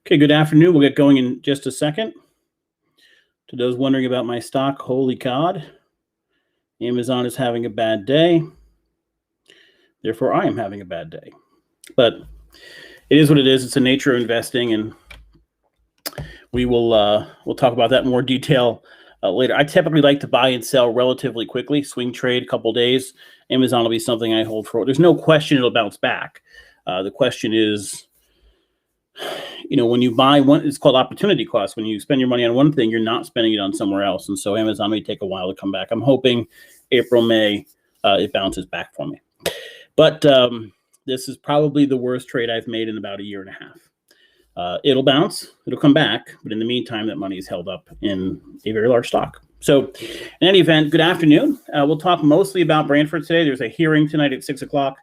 Okay, good afternoon. We'll get going in just a second. To those wondering about my stock, holy God, Amazon is having a bad day. Therefore, I am having a bad day. But it is what it is. It's the nature of investing, and we'll talk about that in more detail later. I typically like to buy and sell relatively quickly, swing trade a couple days. Amazon will be something I hold for. There's no question it'll bounce back. The question is, when you buy one, it's called opportunity cost. When you spend your money on one thing, you're not spending it on somewhere else. And so Amazon may take a while to come back. I'm hoping April, May, it bounces back for me. But this is probably the worst trade I've made in about a year and a half. It'll bounce, it'll come back. But in the meantime, that money is held up in a very large stock. So in any event, good afternoon. We'll talk mostly about Brantford today. There's a hearing tonight at 6 o'clock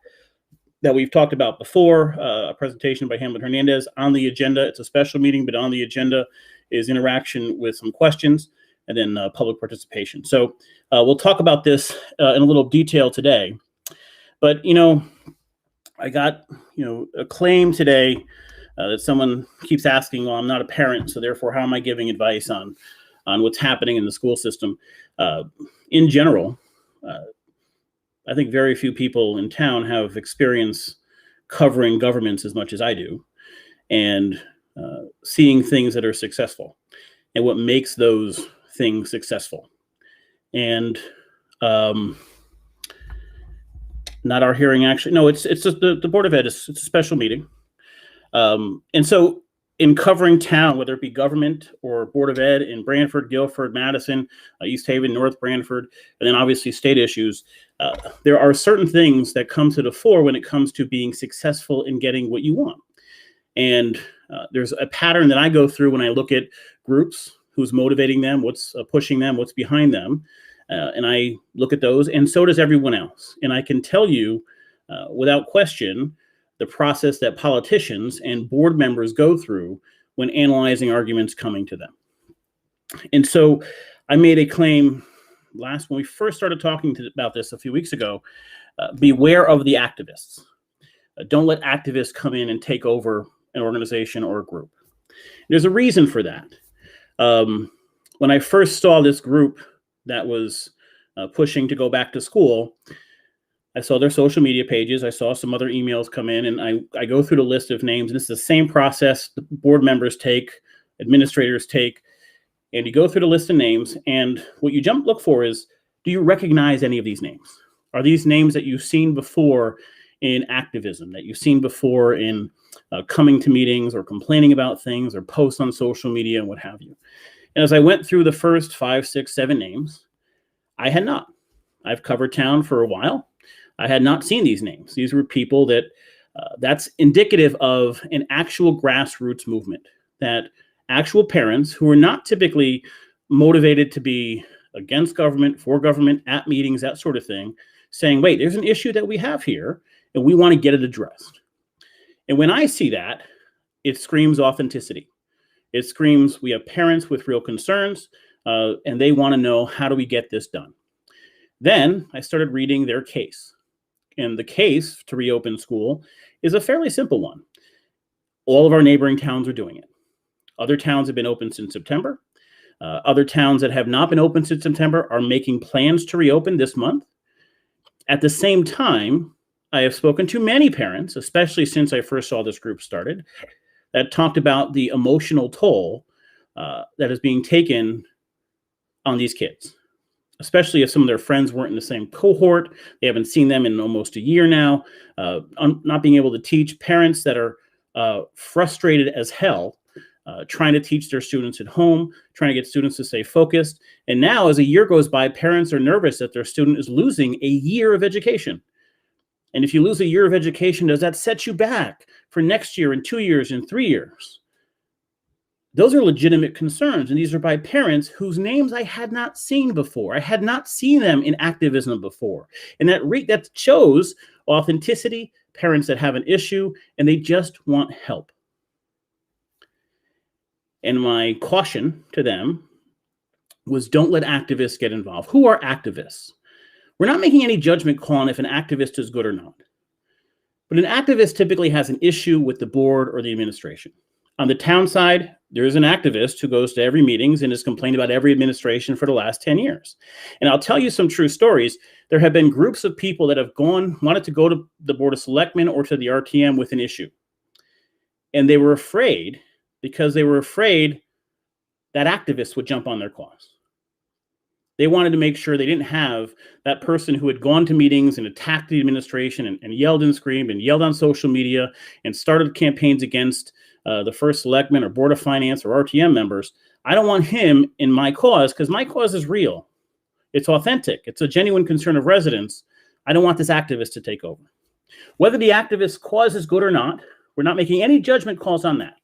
that we've talked about before, a presentation by Hamlet Hernandez. On the agenda, it's a special meeting, but on the agenda is interaction with some questions and then public participation. So we'll talk about this in a little detail today. But, I got, a claim today that someone keeps asking, well, I'm not a parent, so therefore how am I giving advice on what's happening in the school system? In general, I think very few people in town have experience covering governments as much as I do and seeing things that are successful and what makes those things successful. And not our hearing, actually. No, it's just the Board of Ed. It's a special meeting. And so in covering town, whether it be government or Board of Ed in Brantford, Guilford, Madison, East Haven, North Brantford, and then obviously state issues, there are certain things that come to the fore when it comes to being successful in getting what you want. And there's a pattern that I go through when I look at groups, who's motivating them, what's pushing them, what's behind them. And I look at those, and so does everyone else. And I can tell you without question the process that politicians and board members go through when analyzing arguments coming to them. And so I made a claim when we first started talking about this a few weeks ago, beware of the activists. Don't let activists come in and take over an organization or a group. There's a reason for that. When I first saw this group that was pushing to go back to school, I saw their social media pages. I saw some other emails come in, and I go through the list of names. And it's the same process the board members take, administrators take, and you go through the list of names. And what you look for is, do you recognize any of these names? Are these names that you've seen before in activism, that you've seen before in coming to meetings or complaining about things or posts on social media and what have you? And as I went through the first 5, 6, 7 names, I had not. I've covered town for a while. I had not seen these names. These were people that's indicative of an actual grassroots movement, that actual parents who are not typically motivated to be against government, for government, at meetings, that sort of thing, saying, wait, there's an issue that we have here, and we want to get it addressed. And when I see that, it screams authenticity. It screams, we have parents with real concerns, and they want to know, how do we get this done? Then I started reading their case. And the case to reopen school is a fairly simple one. All of our neighboring towns are doing it. Other towns have been open since September. Other towns that have not been open since September are making plans to reopen this month. At the same time, I have spoken to many parents, especially since I first saw this group started, that talked about the emotional toll that is being taken on these kids, especially if some of their friends weren't in the same cohort. They haven't seen them in almost a year now, not being able to teach. Parents that are frustrated as hell, trying to teach their students at home, trying to get students to stay focused. And now, as a year goes by, parents are nervous that their student is losing a year of education. And if you lose a year of education, does that set you back for next year and 2 years and 3 years? Those are legitimate concerns, and these are by parents whose names I had not seen before. I had not seen them in activism before. And that shows authenticity, parents that have an issue, and they just want help. And my caution to them was, don't let activists get involved. Who are activists? We're not making any judgment call on if an activist is good or not. But an activist typically has an issue with the board or the administration. On the town side, there is an activist who goes to every meetings and has complained about every administration for the last 10 years. And I'll tell you some true stories. There have been groups of people that have wanted to go to the Board of Selectmen or to the RTM with an issue. And they were afraid because they were afraid that activists would jump on their cause. They wanted to make sure they didn't have that person who had gone to meetings and attacked the administration and yelled and screamed and yelled on social media and started campaigns against the first selectman or Board of Finance or RTM members. I don't want him in my cause because my cause is real. It's authentic. It's a genuine concern of residents. I don't want this activist to take over. Whether the activist's cause is good or not, we're not making any judgment calls on that.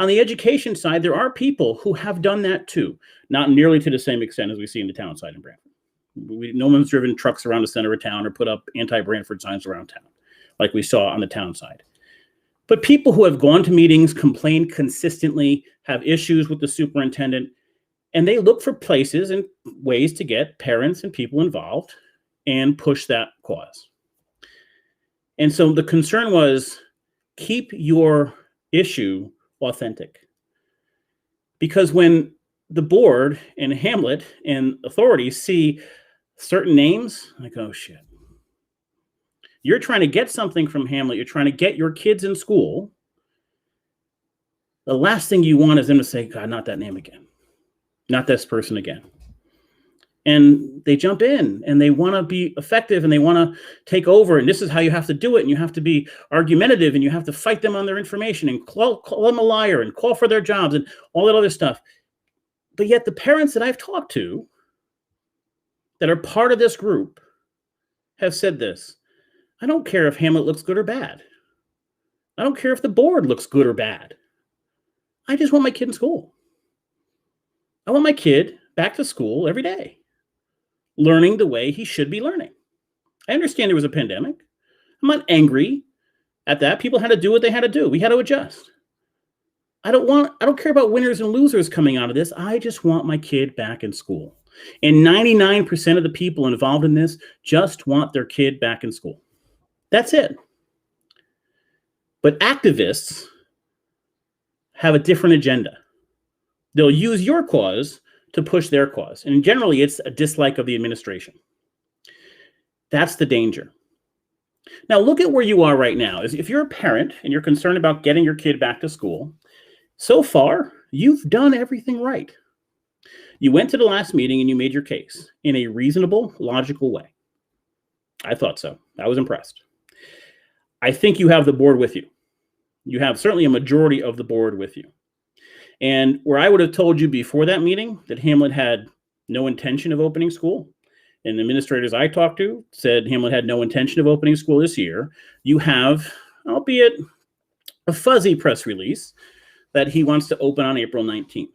On the education side, there are people who have done that too, not nearly to the same extent as we see in the town side in Brantford. No one's driven trucks around the center of town or put up anti-Brantford signs around town like we saw on the town side. But people who have gone to meetings, complained consistently, have issues with the superintendent, and they look for places and ways to get parents and people involved and push that cause. And so the concern was keep your issue authentic. Because when the board and Hamlet and authorities see certain names, like, oh shit. You're trying to get something from Hamlet. You're trying to get your kids in school. The last thing you want is them to say, God, not that name again. Not this person again. And they jump in and they want to be effective and they want to take over. And this is how you have to do it. And you have to be argumentative and you have to fight them on their information and call them a liar and call for their jobs and all that other stuff. But yet the parents that I've talked to that are part of this group have said this. I don't care if Hamlet looks good or bad. I don't care if the board looks good or bad. I just want my kid in school. I want my kid back to school every day, learning the way he should be learning. I understand there was a pandemic. I'm not angry at that. People had to do what they had to do. We had to adjust. I don't care about winners and losers coming out of this. I just want my kid back in school. And 99% of the people involved in this just want their kid back in school. That's it. But activists have a different agenda. They'll use your cause to push their cause. And generally, it's a dislike of the administration. That's the danger. Now, look at where you are right now. If you're a parent and you're concerned about getting your kid back to school, so far, you've done everything right. You went to the last meeting and you made your case in a reasonable, logical way. I thought so. I was impressed. I think you have the board with you. You have certainly a majority of the board with you. And where I would have told you before that meeting that Hamlet had no intention of opening school, and the administrators I talked to said Hamlet had no intention of opening school this year, you have, albeit a fuzzy press release, that he wants to open on April 19th.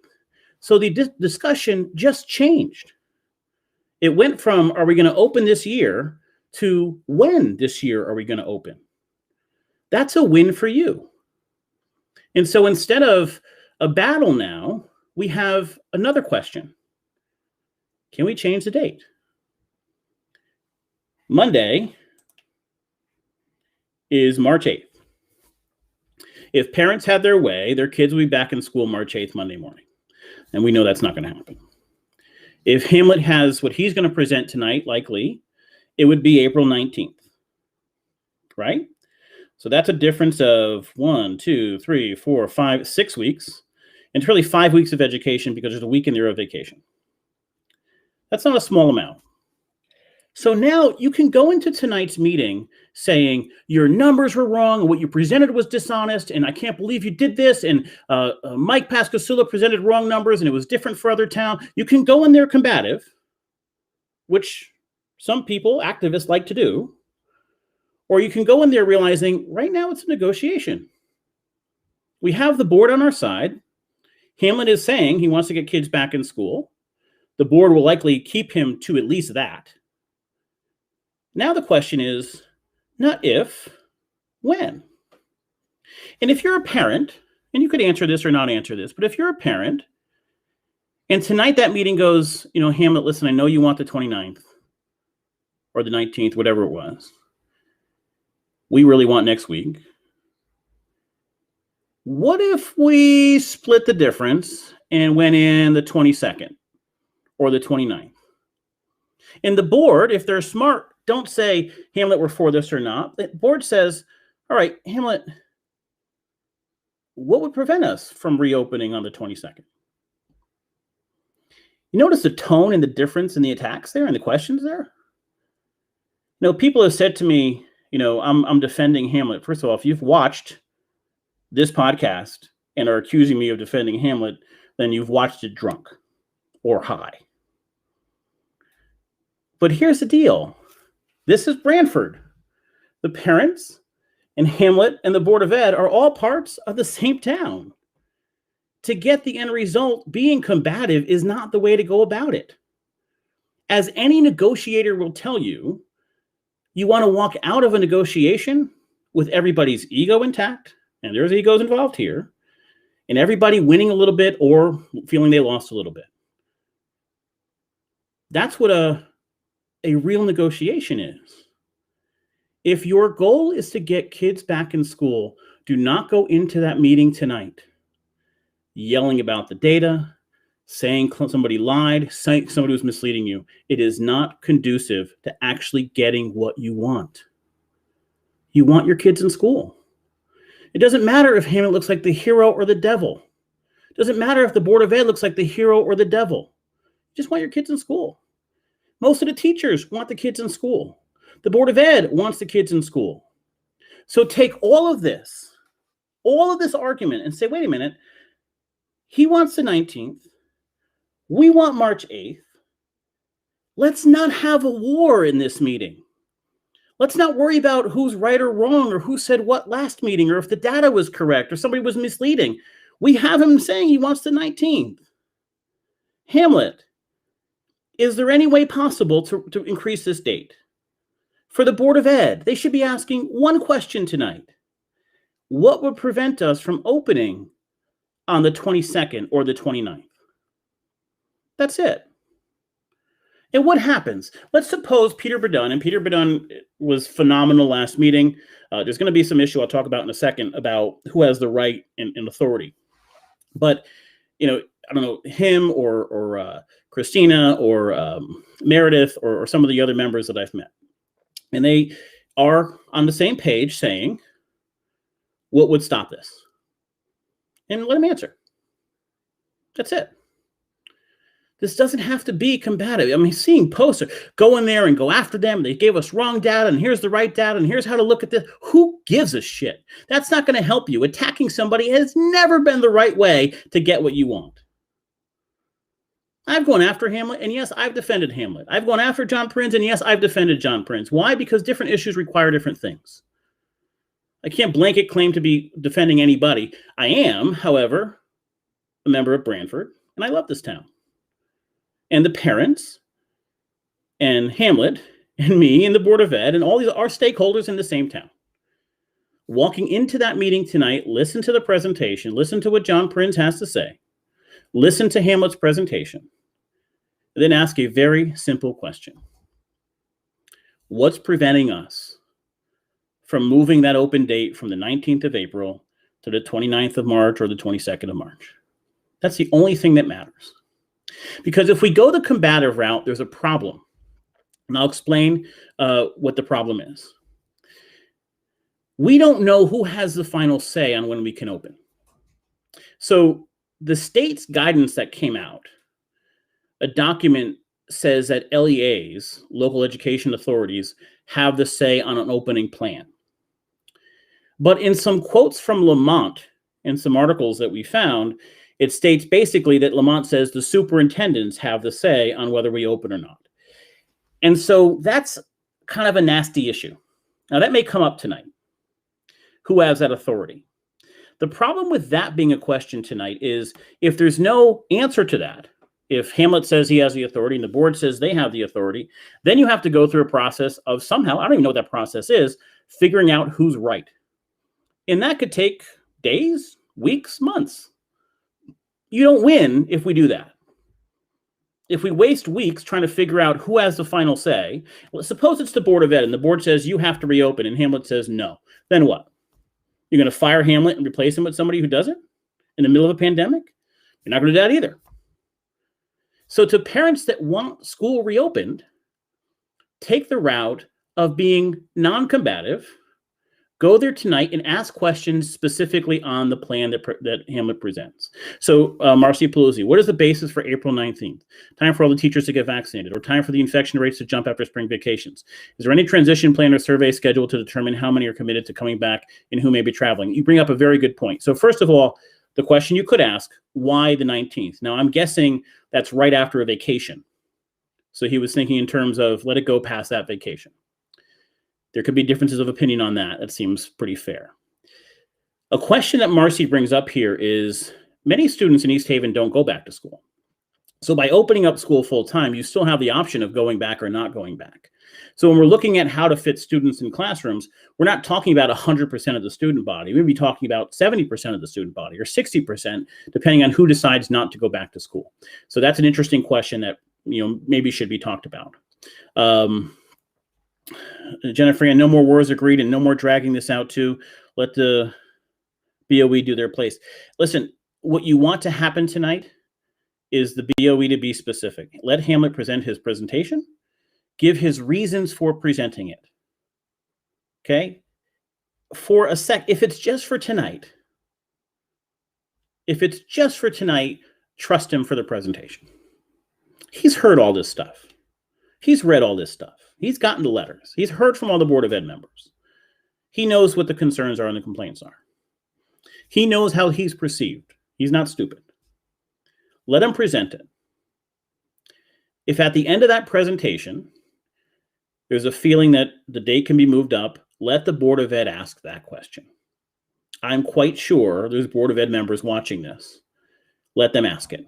So the discussion just changed. It went from, are we going to open this year, to when this year are we going to open? That's a win for you. And so instead of a battle now, we have another question. Can we change the date? Monday is March 8th. If parents had their way, their kids will be back in school March 8th, Monday morning. And we know that's not going to happen. If Hamlet has what he's going to present tonight, likely, it would be April 19th. Right? So that's a difference of 1, 2, 3, 4, 5, 6 weeks. And it's really 5 weeks of education because there's a week in there of vacation. That's not a small amount. So now you can go into tonight's meeting saying your numbers were wrong and what you presented was dishonest and I can't believe you did this and Mike Pascasula presented wrong numbers and it was different for other town. You can go in there combative, which some people, activists, like to do, or you can go in there realizing right now it's a negotiation. We have the board on our side. Hamlet is saying he wants to get kids back in school. The board will likely keep him to at least that. Now the question is not if, when. And if you're a parent, and you could answer this or not answer this, but if you're a parent, and tonight that meeting goes, Hamlet, listen, I know you want the 29th or the 19th, whatever it was. We really want next week. What if we split the difference and went in the 22nd or the 29th? And the board, if they're smart, don't say, Hamlet, we're for this or not. The board says, all right, Hamlet, what would prevent us from reopening on the 22nd? You notice the tone and the difference in the attacks there and the questions there? People have said to me, I'm defending Hamlet. First of all, if you've watched this podcast and are accusing me of defending Hamlet, then you've watched it drunk or high. But here's the deal. This is Branford. The parents and Hamlet and the Board of Ed are all parts of the same town. To get the end result, being combative is not the way to go about it. As any negotiator will tell you, you want to walk out of a negotiation with everybody's ego intact, and there's egos involved here, and everybody winning a little bit or feeling they lost a little bit. That's what a real negotiation is. If your goal is to get kids back in school, do not go into that meeting tonight yelling about the data, saying somebody lied, saying somebody was misleading you. It is not conducive to actually getting what you want. You want your kids in school. It doesn't matter if Hamlet looks like the hero or the devil. It doesn't matter if the Board of Ed looks like the hero or the devil. You just want your kids in school. Most of the teachers want the kids in school. The Board of Ed wants the kids in school. So take all of this argument and say, wait a minute, he wants the 19th. We want March 8th. Let's not have a war in this meeting. Let's not worry about who's right or wrong or who said what last meeting or if the data was correct or somebody was misleading. We have him saying he wants the 19th. Hamlet, is there any way possible to increase this date? For the Board of Ed, they should be asking one question tonight. What would prevent us from opening on the 22nd or the 29th? That's it. And what happens? Let's suppose Peter Burdon, and Peter Burdon was phenomenal last meeting. There's going to be some issue I'll talk about in a second about who has the right and authority. But, I don't know, him or Christina or Meredith or some of the other members that I've met. And they are on the same page saying, what would stop this? And let them answer. That's it. This doesn't have to be combative. I mean, seeing posts go in there and go after them. They gave us wrong data, and here's the right data, and here's how to look at this. Who gives a shit? That's not going to help you. Attacking somebody has never been the right way to get what you want. I've gone after Hamlet, and yes, I've defended Hamlet. I've gone after John Prins, and yes, I've defended John Prins. Why? Because different issues require different things. I can't blanket claim to be defending anybody. I am, however, a member of Branford, and I love this town. And the parents, and Hamlet, and me, and the Board of Ed, and all these are stakeholders in the same town. Walking into that meeting tonight, listen to the presentation, listen to what John Prins has to say, listen to Hamlet's presentation, and then ask a very simple question. What's preventing us from moving that open date from the 19th of April to the 29th of March or the 22nd of March? That's the only thing that matters. Because if we go the combative route, there's a problem. And I'll explain what the problem is. We don't know who has the final say on when we can open. So the state's guidance that came out, a document says that LEAs, local education authorities, have the say on an opening plan. But in some quotes from Lamont, in some articles that we found, it states basically that Lamont says the superintendents have the say on whether we open or not. And so that's kind of a nasty issue. Now that may come up tonight. Who has that authority? The problem with that being a question tonight is if there's no answer to that, if Hamlet says he has the authority and the board says they have the authority, then you have to go through a process of somehow, I don't even know what that process is, figuring out who's right. And that could take days, weeks, months. You don't win if we do that. If we waste weeks trying to figure out who has the final say, well, suppose it's the Board of Ed and the board says you have to reopen and Hamlet says no, then what? You're going to fire Hamlet and replace him with somebody who doesn't in the middle of a pandemic? You're not going to do that either. So to parents that want school reopened, take the route of being non-combative, go there tonight and ask questions specifically on the plan that Hamlet presents. So Marcy Pelosi, what is the basis for April 19th? Time for all the teachers to get vaccinated, or time for the infection rates to jump after spring vacations? Is there any transition plan or survey scheduled to determine how many are committed to coming back and who may be traveling? You bring up a very good point. So first of all, the question you could ask, why the 19th? Now I'm guessing that's right after a vacation. So he was thinking in terms of let it go past that vacation. There could be differences of opinion on that. That seems pretty fair. A question that Marcy brings up here is many students in East Haven don't go back to school. So by opening up school full time, you still have the option of going back or not going back. So when we're looking at how to fit students in classrooms, we're not talking about 100% of the student body. We'd be talking about 70% of the student body or 60%, depending on who decides not to go back to school. So that's an interesting question that maybe should be talked about. Jennifer, and no more wars agreed and no more dragging this out too. Let the BOE do their place. Listen, what you want to happen tonight is the BOE to be specific. Let Hamlet present his presentation, give his reasons for presenting it. Okay? For a sec, if it's just for tonight, trust him for the presentation. He's heard all this stuff. He's read all this stuff. He's gotten the letters. He's heard from all the Board of Ed members. He knows what the concerns are and the complaints are. He knows how he's perceived. He's not stupid. Let him present it. If at the end of that presentation, there's a feeling that the date can be moved up, let the Board of Ed ask that question. I'm quite sure there's Board of Ed members watching this. Let them ask it.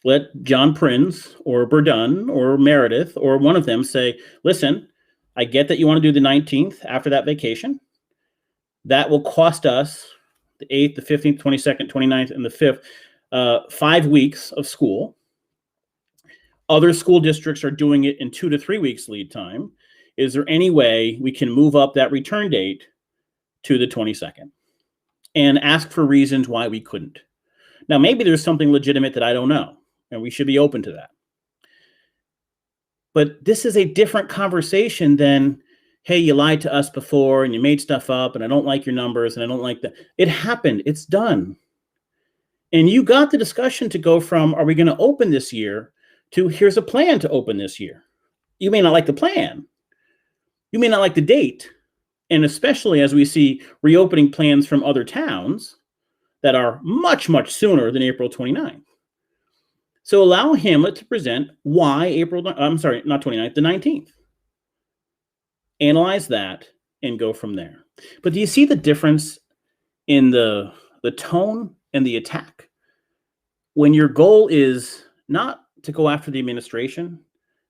Let John Prinz or Burdun or Meredith or one of them say, listen, I get that you want to do the 19th after that vacation. That will cost us the 8th, the 15th, 22nd, 29th, and the 5th, 5 weeks of school. Other school districts are doing it in 2 to 3 weeks lead time. Is there any way we can move up that return date to the 22nd? And ask for reasons why we couldn't. Now, maybe there's something legitimate that I don't know. And we should be open to that. But this is a different conversation than, hey, you lied to us before and you made stuff up and I don't like your numbers and I don't like that. It happened. It's done. And you got the discussion to go from, are we going to open this year, to here's a plan to open this year. You may not like the plan. You may not like the date. And especially as we see reopening plans from other towns that are much, much sooner than April 29th. So allow Hamlet to present why the 19th. Analyze that and go from there. But do you see the difference in the tone and the attack? When your goal is not to go after the administration,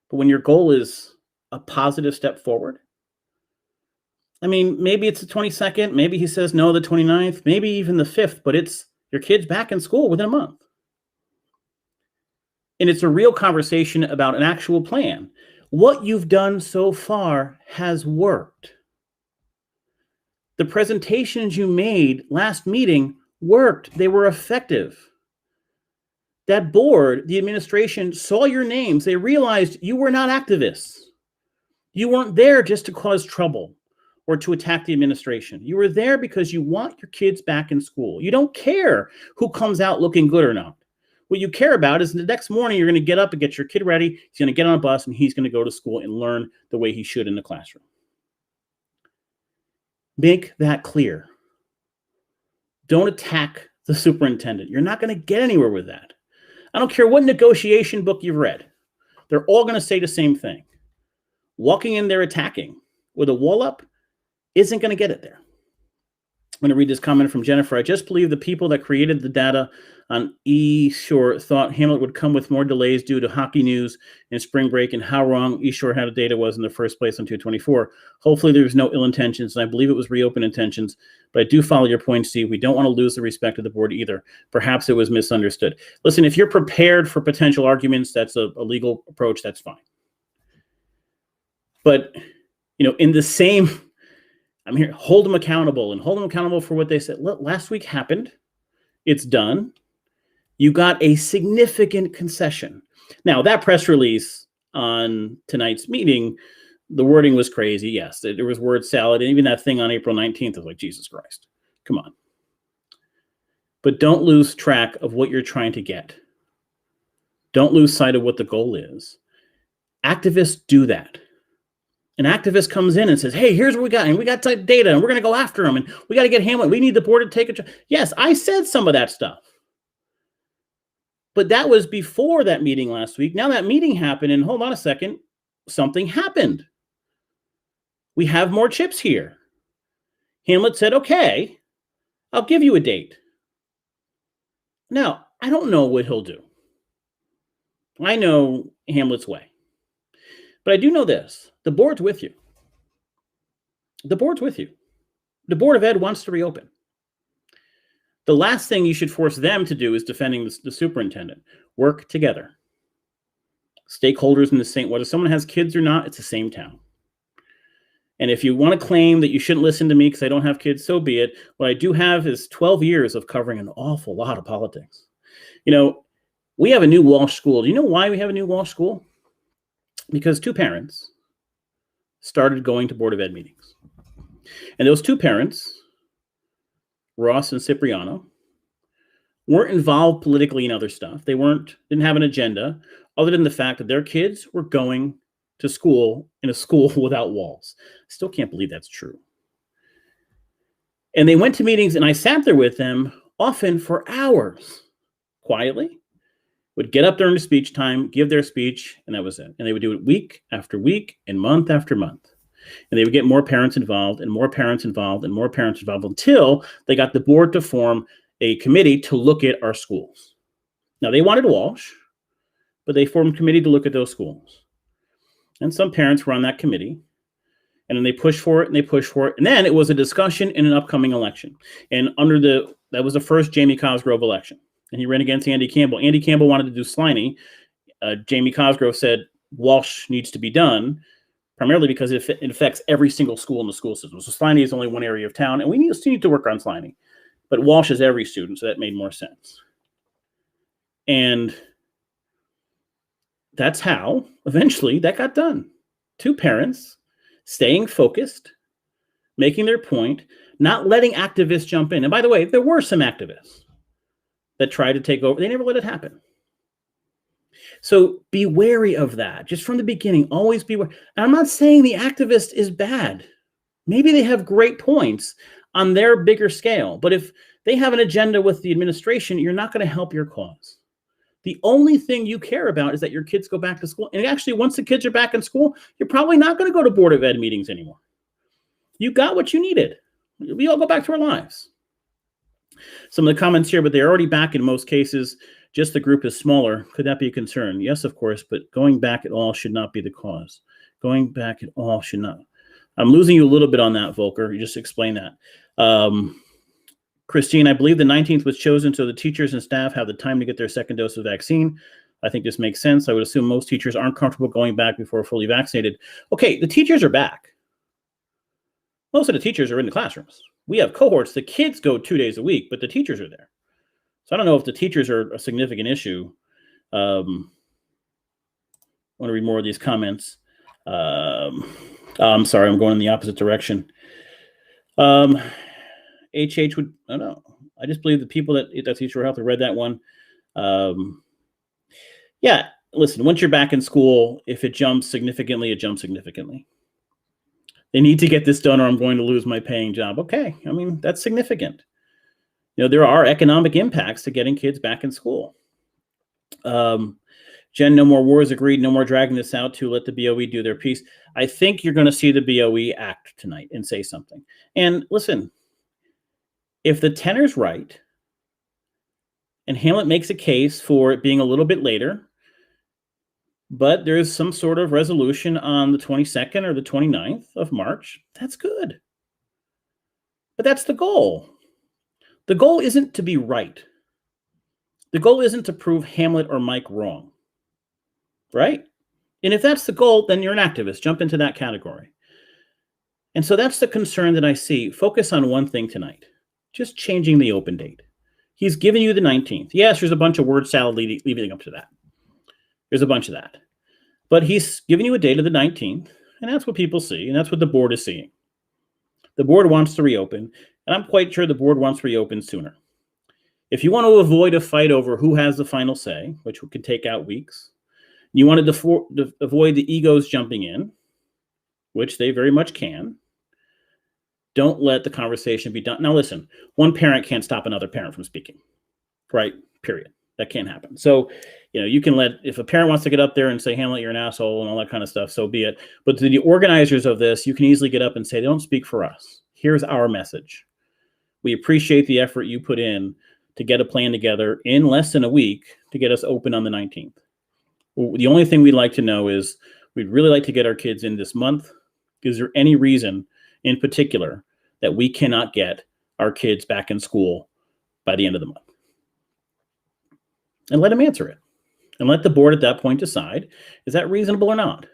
but when your goal is a positive step forward. I mean, maybe it's the 22nd, maybe he says no, the 29th, maybe even the 5th, but it's your kid's back in school within a month. And it's a real conversation about an actual plan. What you've done so far has worked. The presentations you made last meeting worked. They were effective. That board, the administration, saw your names. They realized you were not activists. You weren't there just to cause trouble or to attack the administration. You were there because you want your kids back in school. You don't care who comes out looking good or not. What you care about is the next morning you're going to get up and get your kid ready. He's going to get on a bus and he's going to go to school and learn the way he should in the classroom. Make that clear. Don't attack the superintendent. You're not going to get anywhere with that. I don't care what negotiation book you've read. They're all going to say the same thing. Walking in there attacking with a wall up isn't going to get it there. I'm going to read this comment from Jennifer. I just believe the people that created the data on East Shore thought Hamlet would come with more delays due to hockey news and spring break, and how wrong East Shore had the data was in the first place on 2/24. Hopefully there was no ill intentions, and I believe it was reopen intentions, but I do follow your point, Steve. We don't want to lose the respect of the board either. Perhaps it was misunderstood. Listen, if you're prepared for potential arguments, that's a legal approach, that's fine. But, in the same I'm here, hold them accountable for what they said. Look, last week happened. It's done. You got a significant concession. Now, that press release on tonight's meeting, the wording was crazy. Yes, there was word salad. And even that thing on April 19th was like, Jesus Christ, come on. But don't lose track of what you're trying to get. Don't lose sight of what the goal is. Activists do that. An activist comes in and says, hey, here's what we got. And we got data, and we're going to go after them. And we got to get Hamlet. We need the board to take a job. Yes, I said some of that stuff. But that was before that meeting last week. Now that meeting happened, and hold on a second, something happened. We have more chips here. Hamlet said, okay, I'll give you a date. Now, I don't know what he'll do. I know Hamlet's way. But I do know this. The board's with you. The board's with you. The Board of Ed wants to reopen. The last thing you should force them to do is defending the superintendent. Work together. Stakeholders in the same, whether someone has kids or not, it's the same town. And if you want to claim that you shouldn't listen to me because I don't have kids, so be it. What I do have is 12 years of covering an awful lot of politics. You know, we have a new Walsh school. Do you know why we have a new Walsh school? Because two parents started going to Board of Ed meetings. And those two parents, Ross and Cipriano, weren't involved politically in other stuff. They didn't have an agenda other than the fact that their kids were going to school in a school without walls. Still can't believe that's true. And they went to meetings, and I sat there with them often for hours, quietly, would get up during the speech time, give their speech, and that was it. And they would do it week after week and month after month. And they would get more parents involved and more parents involved and more parents involved until they got the board to form a committee to look at our schools. Now, they wanted Walsh, but they formed a committee to look at those schools. And some parents were on that committee. And then they pushed for it and they pushed for it. And then it was a discussion in an upcoming election. And that was the first Jamie Cosgrove election. And he ran against Andy Campbell. Andy Campbell wanted to do Sliney. Jamie Cosgrove said Walsh needs to be done, primarily because it affects every single school in the school system. So Sliney is only one area of town, and we still need to work on Sliney. But Walsh is every student, so that made more sense. And that's how, eventually, that got done. Two parents staying focused, making their point, not letting activists jump in. And by the way, there were some activists that tried to take over. They never let it happen. So be wary of that. Just from the beginning, always be wary. And I'm not saying the activist is bad. Maybe they have great points on their bigger scale. But if they have an agenda with the administration, you're not going to help your cause. The only thing you care about is that your kids go back to school. And actually, once the kids are back in school, you're probably not going to go to Board of Ed meetings anymore. You got what you needed. We all go back to our lives. Some of the comments here, but they're already back in most cases. Just the group is smaller. Could that be a concern? Yes, of course, but going back at all should not be the cause. Going back at all should not. I'm losing you a little bit on that, Volker. You just explained that. Christine, I believe the 19th was chosen so the teachers and staff have the time to get their second dose of vaccine. I think this makes sense. I would assume most teachers aren't comfortable going back before fully vaccinated. Okay, the teachers are back. Most of the teachers are in the classrooms. We have cohorts. The kids go 2 days a week, but the teachers are there. So I don't know if the teachers are a significant issue. I want to read more of these comments. I'm sorry, I'm going in the opposite direction. HH would, I don't know. I just believe the people that teach health read that one. Yeah, listen, once you're back in school, if it jumps significantly, it jumps significantly. They need to get this done or I'm going to lose my paying job. Okay, I mean, that's significant. You know, there are economic impacts to getting kids back in school. Jen, no more wars, agreed. No more dragging this out to let the BOE do their piece. I think you're going to see the BOE act tonight and say something. And listen, if the tenor's right and Hamlet makes a case for it being a little bit later, but there's some sort of resolution on the 22nd or the 29th of March, that's good. But that's the goal. The goal isn't to be right. The goal isn't to prove Hamlet or Mike wrong, right? And if that's the goal, then you're an activist. Jump into that category. And so that's the concern that I see. Focus on one thing tonight, just changing the open date. He's giving you the 19th. Yes, there's a bunch of word salad leading up to that. There's a bunch of that. But he's giving you a date of the 19th, and that's what people see, and that's what the board is seeing. The board wants to reopen, and I'm quite sure the board wants to reopen sooner. If you want to avoid a fight over who has the final say, which could take out weeks, you want to avoid the egos jumping in, which they very much can. Don't let the conversation be done. Now, listen, one parent can't stop another parent from speaking, right? Period. That can't happen. So, you can if a parent wants to get up there and say, Hamlet, you're an asshole and all that kind of stuff, so be it. But to the organizers of this, you can easily get up and say, don't speak for us. Here's our message. We appreciate the effort you put in to get a plan together in less than a week to get us open on the 19th. The only thing we'd like to know is we'd really like to get our kids in this month. Is there any reason in particular that we cannot get our kids back in school by the end of the month? And let them answer it. And let the board at that point decide, is that reasonable or not?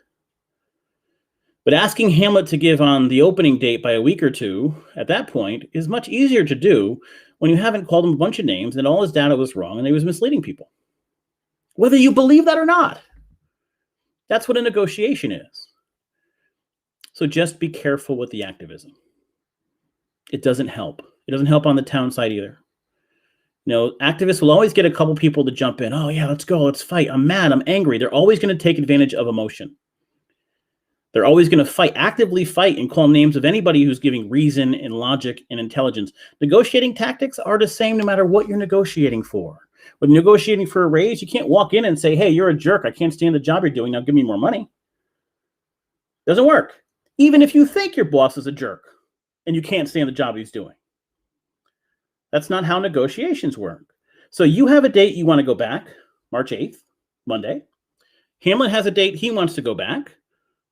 But asking Hamlet to give on the opening date by a week or two at that point is much easier to do when you haven't called him a bunch of names and all his data was wrong and he was misleading people. Whether you believe that or not. That's what a negotiation is. So just be careful with the activism. It doesn't help. It doesn't help on the town side either. Activists will always get a couple people to jump in. Oh, yeah, let's go. Let's fight. I'm mad. I'm angry. They're always going to take advantage of emotion. They're always going to actively fight and call names of anybody who's giving reason and logic and intelligence. Negotiating tactics are the same no matter what you're negotiating for. When negotiating for a raise, you can't walk in and say, hey, you're a jerk. I can't stand the job you're doing. Now give me more money. Doesn't work. Even if you think your boss is a jerk and you can't stand the job he's doing. That's not how negotiations work. So you have a date you want to go back, March 8th, Monday. Hamlet has a date he wants to go back,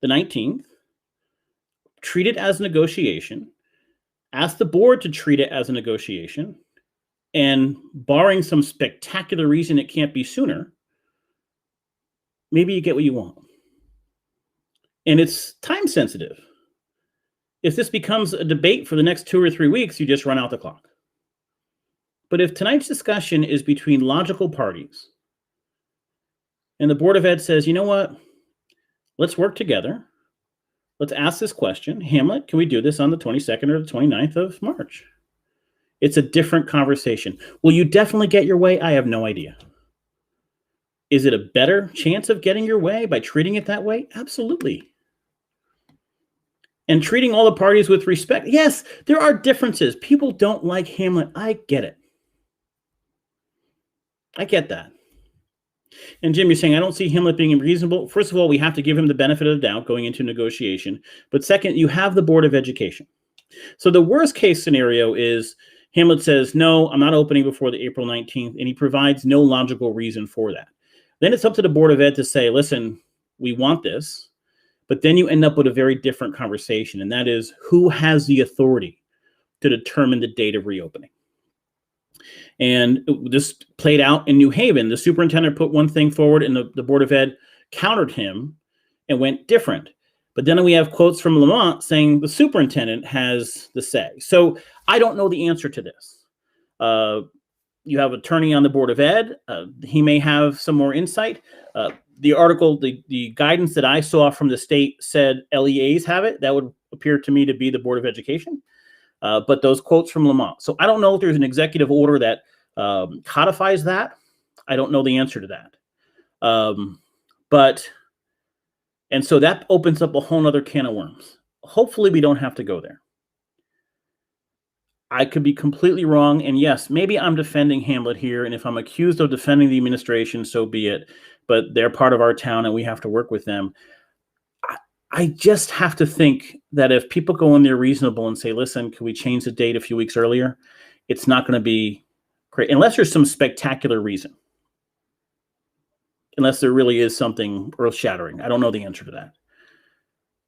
the 19th. Treat it as a negotiation. Ask the board to treat it as a negotiation. And barring some spectacular reason it can't be sooner, maybe you get what you want. And it's time sensitive. If this becomes a debate for the next 2 or 3 weeks, you just run out the clock. But if tonight's discussion is between logical parties, and the Board of Ed says, you know what, let's work together. Let's ask this question. Hamlet, can we do this on the 22nd or the 29th of March? It's a different conversation. Will you definitely get your way? I have no idea. Is it a better chance of getting your way by treating it that way? Absolutely. And treating all the parties with respect. Yes, there are differences. People don't like Hamlet. I get it. I get that. And Jim, you're saying, I don't see Hamlet being unreasonable. First of all, we have to give him the benefit of the doubt going into negotiation. But second, you have the Board of Education. So the worst case scenario is Hamlet says, no, I'm not opening before the April 19th, and he provides no logical reason for that. Then it's up to the Board of Ed to say, listen, we want this, but then you end up with a very different conversation, and that is who has the authority to determine the date of reopening. And this played out in New Haven. The superintendent put one thing forward, and the Board of Ed countered him and went different. But then we have quotes from Lamont saying the superintendent has the say. So I don't know the answer to this. You have an attorney on the Board of Ed. He may have some more insight. The article, the guidance that I saw from the state said LEAs have it. That would appear to me to be the Board of Education. But those quotes from Lamont. So I don't know if there's an executive order that codifies that. I don't know the answer to that. And so that opens up a whole nother can of worms. Hopefully we don't have to go there. I could be completely wrong. And yes, maybe I'm defending Hamlet here. And if I'm accused of defending the administration, so be it. But they're part of our town and we have to work with them. I just have to think that if people go in there reasonable and say, listen, can we change the date a few weeks earlier? It's not going to be great unless there's some spectacular reason. Unless there really is something earth-shattering. I don't know the answer to that.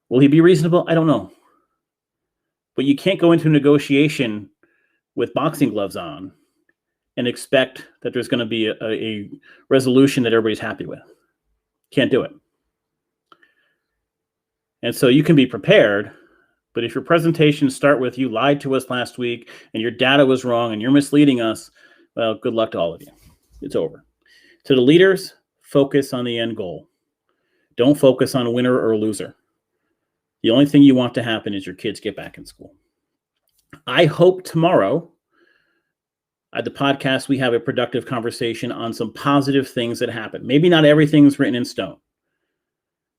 Will he be reasonable? I don't know. But you can't go into a negotiation with boxing gloves on and expect that there's going to be a resolution that everybody's happy with. Can't do it. And so you can be prepared, But if your presentations start with you lied to us last week and your data was wrong and you're misleading us, well, good luck to all of you. It's over. To the leaders, focus on the end goal. Don't focus on a winner or a loser. The only thing you want to happen is your kids get back in school. I hope tomorrow at the podcast we have a productive conversation on some positive things that happen. Maybe not everything's written in stone.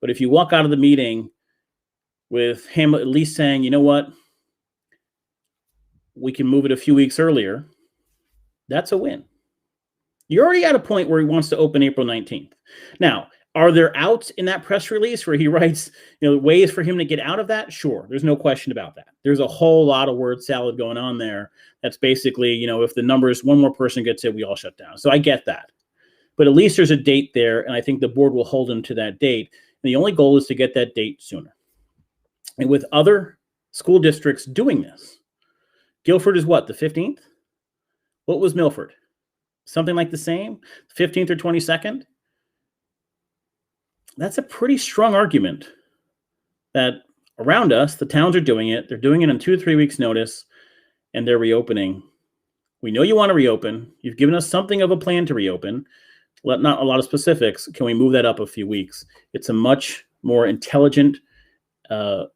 But if you walk out of the meeting with him at least saying, you know what, we can move it a few weeks earlier, that's a win. You're already at a point where he wants to open April 19th. Now, are there outs in that press release where he writes, ways for him to get out of that? Sure. There's no question about that. There's a whole lot of word salad going on there. That's basically, if the numbers, one more person gets it, we all shut down. So I get that. But at least there's a date there, and I think the board will hold him to that date. And the only goal is to get that date sooner. And with other school districts doing this, Guilford is what, the 15th? What was Milford? Something like the same, 15th or 22nd? That's a pretty strong argument that around us, the towns are doing it. They're doing it in 2 to 3 weeks notice, and they're reopening. We know you want to reopen. You've given us something of a plan to reopen. Not a lot of specifics. Can we move that up a few weeks? It's a much more intelligent way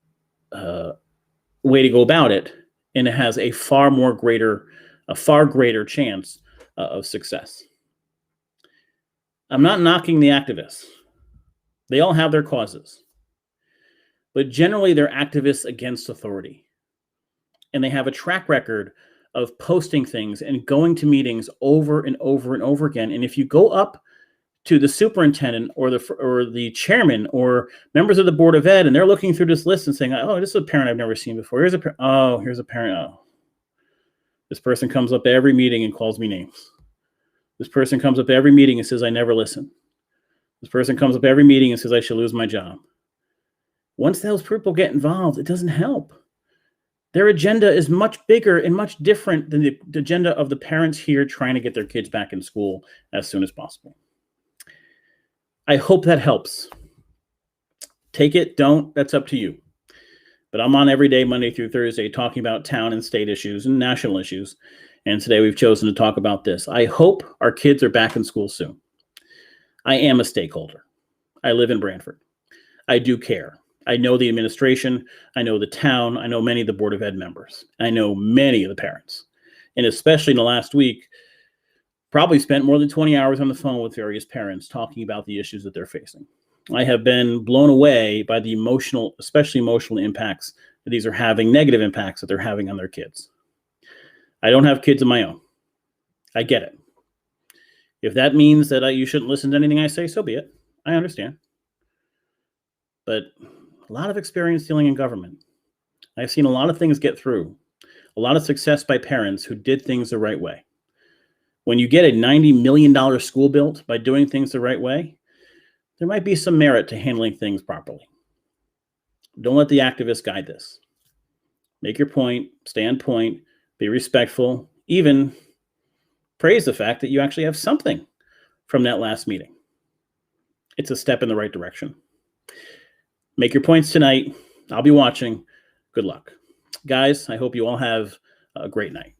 to go about it, and it has a far greater chance of success. I'm not knocking the activists. They all have their causes. But generally, they're activists against authority. And they have a track record of posting things and going to meetings over and over and over again. And if you go up to the superintendent or the chairman or members of the Board of Ed, and they're looking through this list and saying, oh, this is a parent I've never seen before. Here's a parent. Oh, this person comes up every meeting and calls me names. This person comes up every meeting and says, I never listen. This person comes up every meeting and says, I should lose my job. Once those people get involved, it doesn't help. Their agenda is much bigger and much different than the agenda of the parents here trying to get their kids back in school as soon as possible. I hope that helps. Take it, don't, that's up to you. But I'm on every day, Monday through Thursday, talking about town and state issues and national issues. And today we've chosen to talk about this. I hope our kids are back in school soon. I am a stakeholder. I live in Brantford. I do care. I know the administration. I know the town. I know many of the Board of Ed members. I know many of the parents. And especially in the last week, probably spent more than 20 hours on the phone with various parents talking about the issues that they're facing. I have been blown away by the especially emotional impacts that these are having, negative impacts that they're having on their kids. I don't have kids of my own. I get it. If that means that you shouldn't listen to anything I say, so be it. I understand. But a lot of experience dealing in government. I've seen a lot of things get through. A lot of success by parents who did things the right way. When you get a $90 million school built by doing things the right way, there might be some merit to handling things properly. Don't let the activists guide this. Make your point, stay on point, be respectful, even praise the fact that you actually have something from that last meeting. It's a step in the right direction. Make your points tonight. I'll be watching. Good luck. Guys, I hope you all have a great night.